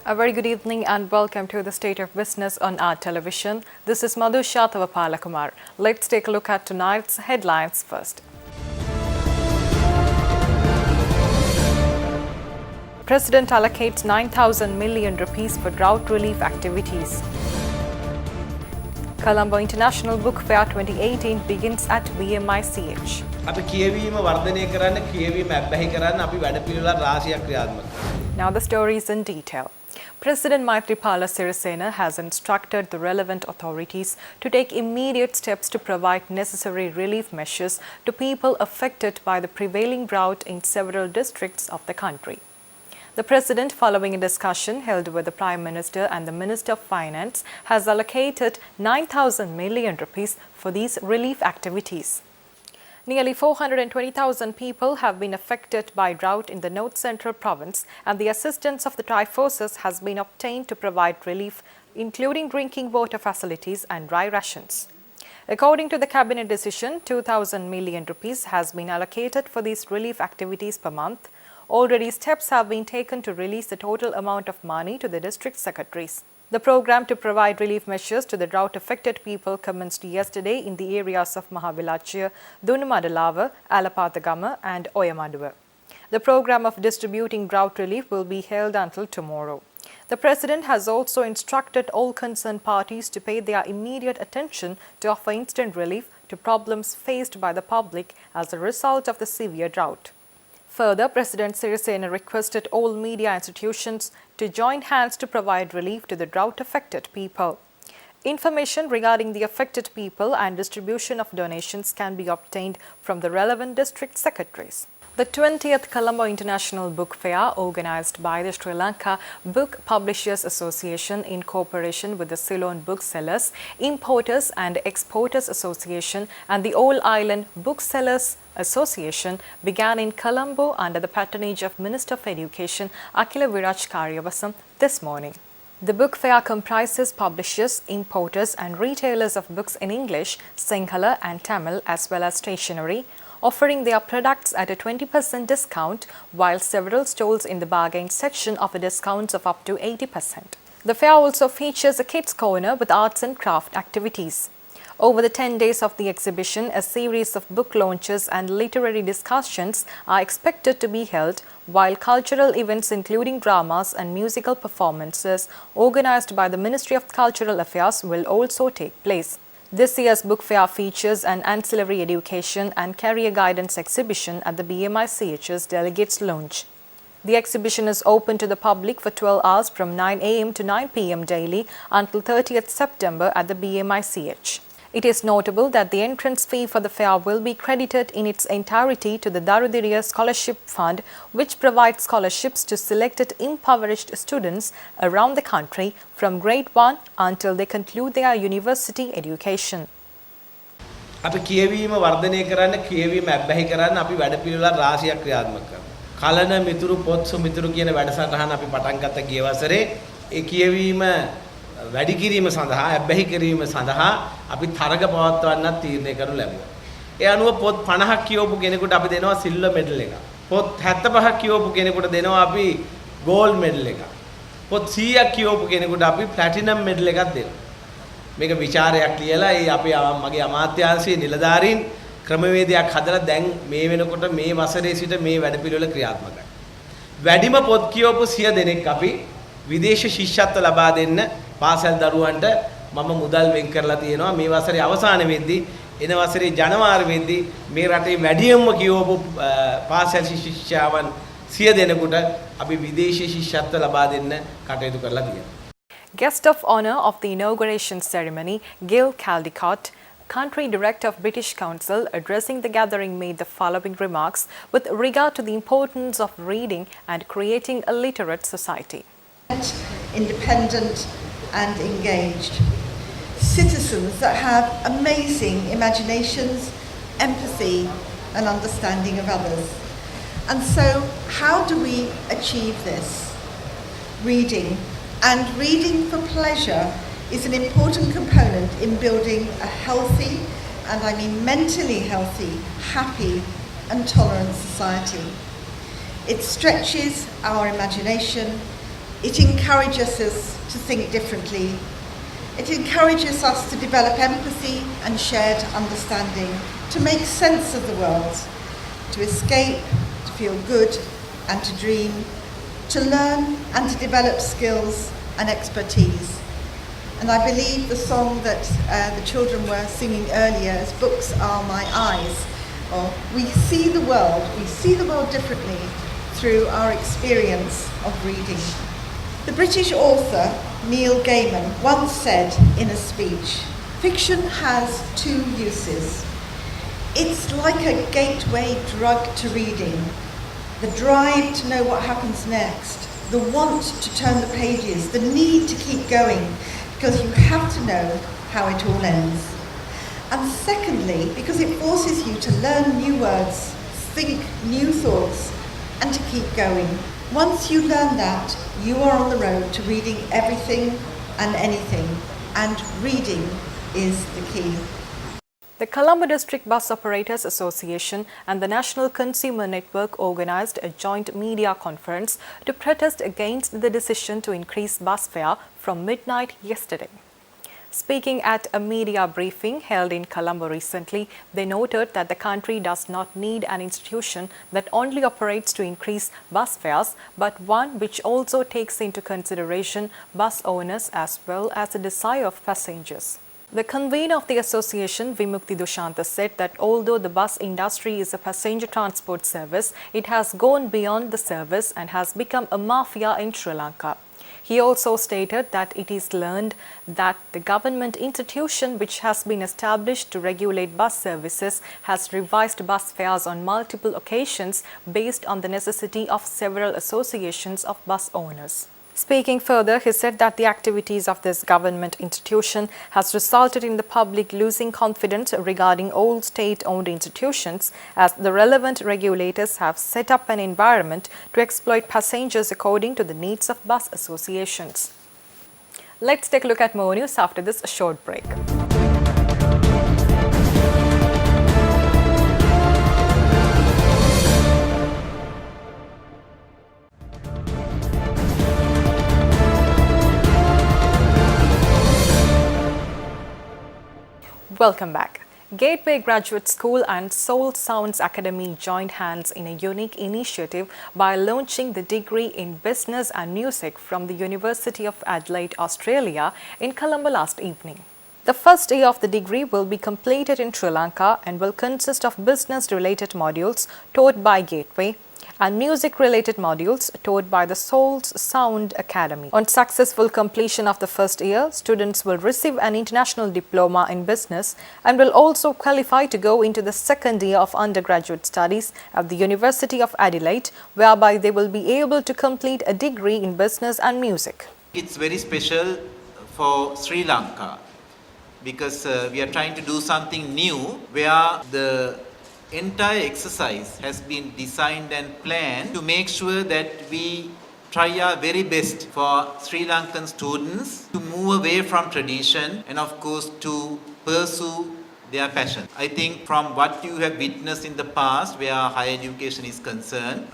A very good evening and welcome to the State of Business on our television. This is Madhu Shathavapalakumar. Let's take a look at tonight's headlines first. President allocates 9,000 million rupees for drought relief activities. Colombo International Book Fair 2018 begins at BMICH. Now the stories in detail. President Maithripala Sirisena has instructed the relevant authorities to take immediate steps to provide necessary relief measures to people affected by the prevailing drought in several districts of the country. The President, following a discussion held with the Prime Minister and the Minister of Finance, has allocated 9,000 million rupees for these relief activities. Nearly 420,000 people have been affected by drought in the North Central province, and the assistance of the Triforces has been obtained to provide relief, including drinking water facilities and dry rations. According to the Cabinet decision, 2,000 million rupees has been allocated for these relief activities per month. Already steps have been taken to release the total amount of money to the district secretaries. The program to provide relief measures to the drought-affected people commenced yesterday in the areas of Mahavilachya, Dunumadalava, Alapathagama and Oyamaduva. The program of distributing drought relief will be held until tomorrow. The President has also instructed all concerned parties to pay their immediate attention to offer instant relief to problems faced by the public as a result of the severe drought. Further, President Sirisena requested all media institutions to join hands to provide relief to the drought-affected people. Information regarding the affected people and distribution of donations can be obtained from the relevant district secretaries. The 20th Colombo International Book Fair, organized by the Sri Lanka Book Publishers Association in cooperation with the Ceylon Booksellers, Importers and Exporters Association and the All Island Booksellers Association, began in Colombo under the patronage of Minister of Education Akila Viraj Karyavasam this morning. The book fair comprises publishers, importers and retailers of books in English, Sinhala and Tamil, as well as stationery, offering their products at a 20% discount, while several stalls in the bargain section offer discounts of up to 80%. The fair also features a kids' corner with arts and craft activities. Over the 10 days of the exhibition, a series of book launches and literary discussions are expected to be held, while cultural events including dramas and musical performances organized by the Ministry of Cultural Affairs will also take place. This year's book fair features an ancillary education and career guidance exhibition at the BMICH's Delegates Lounge. The exhibition is open to the public for 12 hours from 9 a.m. to 9 p.m. daily until 30th September at the BMICH. It is notable that the entrance fee for the fair will be credited in its entirety to the Darudiriya Scholarship Fund, which provides scholarships to selected impoverished students around the country from grade 1 until they conclude their university education. අපි කියවීම වර්ධනය කරන්න කියවීම අබ්බැහි කරන්න අපි වැඩපිළිවෙල රාශියක් ක්‍රියාත්මක කරනවා. කලන මිතුරු පොත් සුමිතුරු කියන වැඩසටහන අපි පටන් ගත්ත ගිය වසරේ ඒ කියවීම වැඩි කිරීම සඳහා අබ්බැහි කිරීම සඳහා අපි තරග පවත්වන්නත් තීරණය කරනු ලැබුවා. ඒ අනුව පොත් 50ක් කියවපු කෙනෙකුට අපි දෙනවා සිල්වර් මෙඩල් එකක්. පොත් 75ක් කියවපු කෙනෙකුට දෙනවා අපි ගෝල්ඩ් මෙඩල් එකක්. පොත් 100ක් කියවපු කෙනෙකුට අපි ප්ලැටිනම් මෙඩල් එකක් දෙනවා. මේක ਵਿਚාරයක් ලියලා ඒ අපේ මගේ අමාත්‍යාංශයේ නිලධාරීන් ක්‍රමවේදයක් හදලා දැන් මේ වෙනකොට මේ වසරේ සිට මේ වැඩපිළිවෙල ක්‍රියාත්මකයි. වැඩිම පොත් කියවපු 100 දෙනෙක් අපි විදේශ ශිෂ්‍යත්ව ලබා දෙන්න පාසල් දරුවන්ට මම මුදල් වෙන් කරලා තියෙනවා. මේ වසරේ අවසාන වෙද්දී එන වසරේ ජනවාරි වෙද්දී මේ රටේ වැඩියෙන්ම කියවපු පාසල් ශිෂ්‍යාවන් 100 දෙනෙකුට අපි විදේශ ශිෂ්‍යත්ව ලබා දෙන්න කටයුතු කරලා තියෙනවා. Guest of honor of the inauguration ceremony, Gil Caldicott, Country Director of British Council, addressing the gathering, made the following remarks with regard to the importance of reading and creating a literate society. Independent and engaged citizens that have amazing imaginations, empathy and understanding of others. And so how do we achieve this? Reading. And reading for pleasure is an important component in building a healthy, and I mean mentally healthy, happy and tolerant society. It stretches our imagination, It encourages us to think differently. It encourages us to develop empathy and shared understanding, to make sense of the world, to escape, to feel good and to dream, to learn and to develop skills and expertise. And I believe the song that the children were singing earlier, as books are my eyes, or we see the world differently through our experience of reading. The British author Neil Gaiman once said in a speech, "Fiction has two uses. It's like a gateway drug to reading. The drive to know what happens next, the want to turn the pages, the need to keep going, because you have to know how it all ends. And secondly, because it forces you to learn new words, think new thoughts, and to keep going. Once you learn that, you are on the road to reading everything and anything, and reading is the key." The Colombo District Bus Operators Association and the National Consumer Network organized a joint media conference to protest against the decision to increase bus fare from midnight yesterday. Speaking at a media briefing held in Colombo recently, they noted that the country does not need an institution that only operates to increase bus fares, but one which also takes into consideration bus owners as well as the desire of passengers. The convener of the association, Vimukti Dushanta, said that although the bus industry is a passenger transport service, it has gone beyond the service and has become a mafia in Sri Lanka. He also stated that it is learned that the government institution which has been established to regulate bus services has revised bus fares on multiple occasions based on the necessity of several associations of bus owners. Speaking further, he said that the activities of this government institution has resulted in the public losing confidence regarding all state-owned institutions, as the relevant regulators have set up an environment to exploit passengers according to the needs of bus associations. Let's take a look at more news after this short break. Welcome back. Gateway Graduate School and Soul Sounds Academy joined hands in a unique initiative by launching the degree in Business and Music from the University of Adelaide, Australia in Colombo last evening. The first year of the degree will be completed in Sri Lanka and will consist of business-related modules taught by Gateway and music-related modules taught by the Soul Sound Academy. On successful completion of the first year, students will receive an international diploma in business and will also qualify to go into the second year of undergraduate studies at the University of Adelaide, whereby they will be able to complete a degree in business and music. It's very special for Sri Lanka because we are trying to do something new where the entire exercise has been designed and planned to make sure that we try our very best for Sri Lankan students to move away from tradition and of course to pursue their passion. I think from what you have witnessed in the past where higher education is concerned,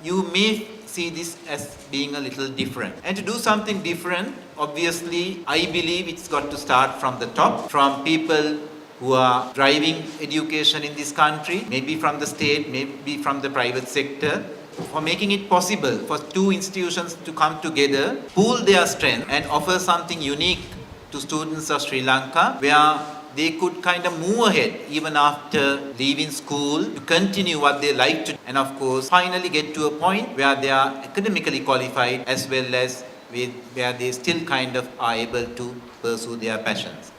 you may see this as being a little different. And to do something different, obviously, I believe it's got to start from the top, from people who are driving education in this country, maybe from the state, maybe from the private sector, for making it possible for two institutions to come together, pool their strength and offer something unique to students of Sri Lanka, where they could kind of move ahead even after leaving school to continue what they like to, and of course finally get to a point where they are academically qualified as well as where they still kind of are able to pursue their passions.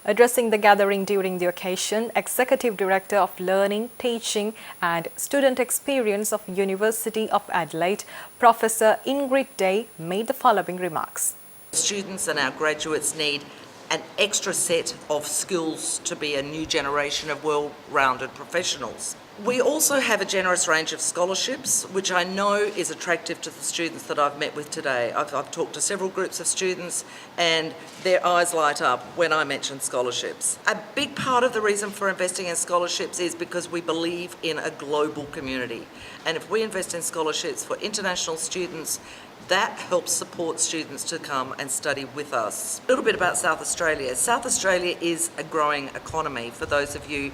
Addressing the gathering during the occasion, Executive Director of Learning, Teaching and Student Experience of University of Adelaide, Professor Ingrid Day, made the following remarks. Students and our graduates need an extra set of skills to be a new generation of well-rounded professionals. We also have a generous range of scholarships, which I know is attractive to the students that I've met with today. I've talked to several groups of students and their eyes light up when I mention scholarships. A big part of the reason for investing in scholarships is because we believe in a global community. And if we invest in scholarships for international students, that helps support students to come and study with us. A little bit about South Australia. South Australia is a growing economy for those of you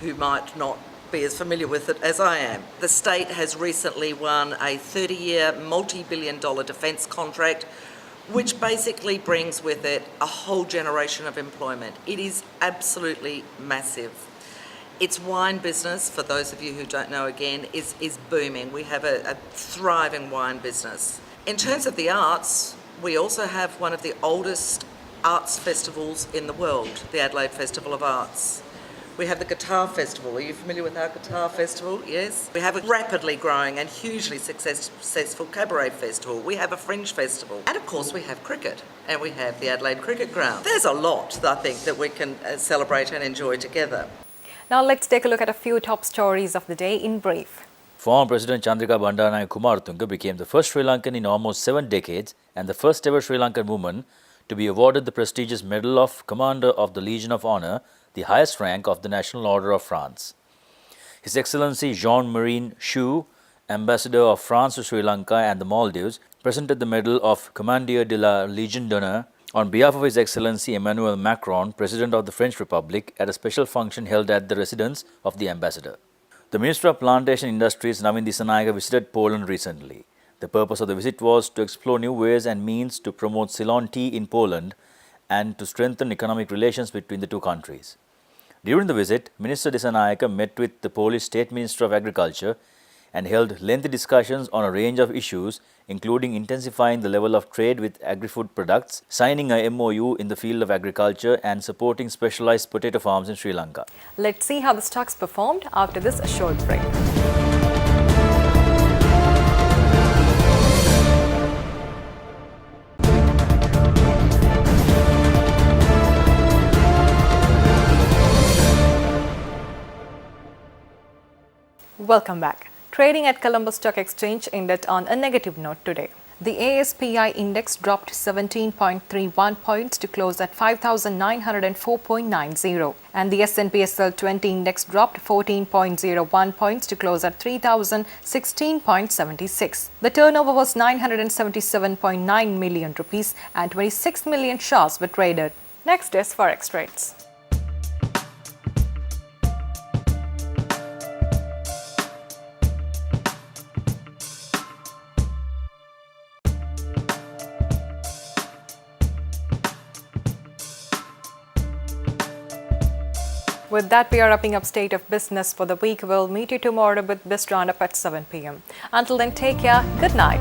who might not be as familiar with it as I am. The state has recently won a 30-year, multi-billion-dollar defence contract, which basically brings with it a whole generation of employment. It is absolutely massive. Its wine business, for those of you who don't know again, is booming. We have a thriving wine business. In terms of the arts, we also have one of the oldest arts festivals in the world, the Adelaide Festival of Arts. We have the Guitar Festival. Are you familiar with our Guitar Festival? Yes. We have a rapidly growing and hugely successful Cabaret Festival. We have a Fringe Festival. And of course we have cricket. And we have the Adelaide Cricket Ground. There's a lot, I think, that we can celebrate and enjoy together. Now let's take a look at a few top stories of the day in brief. Former President Chandrika Bandaranaike Kumaratunga became the first Sri Lankan in almost 7 decades and the first ever Sri Lankan woman to be awarded the prestigious Medal of Commander of the Legion of Honour, the highest rank of the National Order of France. His Excellency Jean-Marie Chou, Ambassador of France to Sri Lanka and the Maldives, presented the Medal of Commander de la Légion d'Honneur on behalf of His Excellency Emmanuel Macron, President of the French Republic, at a special function held at the residence of the Ambassador. The Minister of Plantation Industries, Navin Dissanayake, visited Poland recently. The purpose of the visit was to explore new ways and means to promote Ceylon tea in Poland and to strengthen economic relations between the two countries. During the visit, Minister Dissanayake met with the Polish State Minister of Agriculture and held lengthy discussions on a range of issues, including intensifying the level of trade with agri-food products, signing a MOU in the field of agriculture and supporting specialized potato farms in Sri Lanka. Let's see how the stocks performed after this short break. Welcome back. Trading at Colombo Stock Exchange ended on a negative note today. The ASPI index dropped 17.31 points to close at 5,904.90, and the S&P SL 20 index dropped 14.01 points to close at 3,016.76. The turnover was 977.9 million rupees and 26 million shares were traded. Next is Forex trades. With that, we are wrapping up State of Business for the week. We'll meet you tomorrow with Biz Roundup at 7 p.m. Until then, take care. Good night.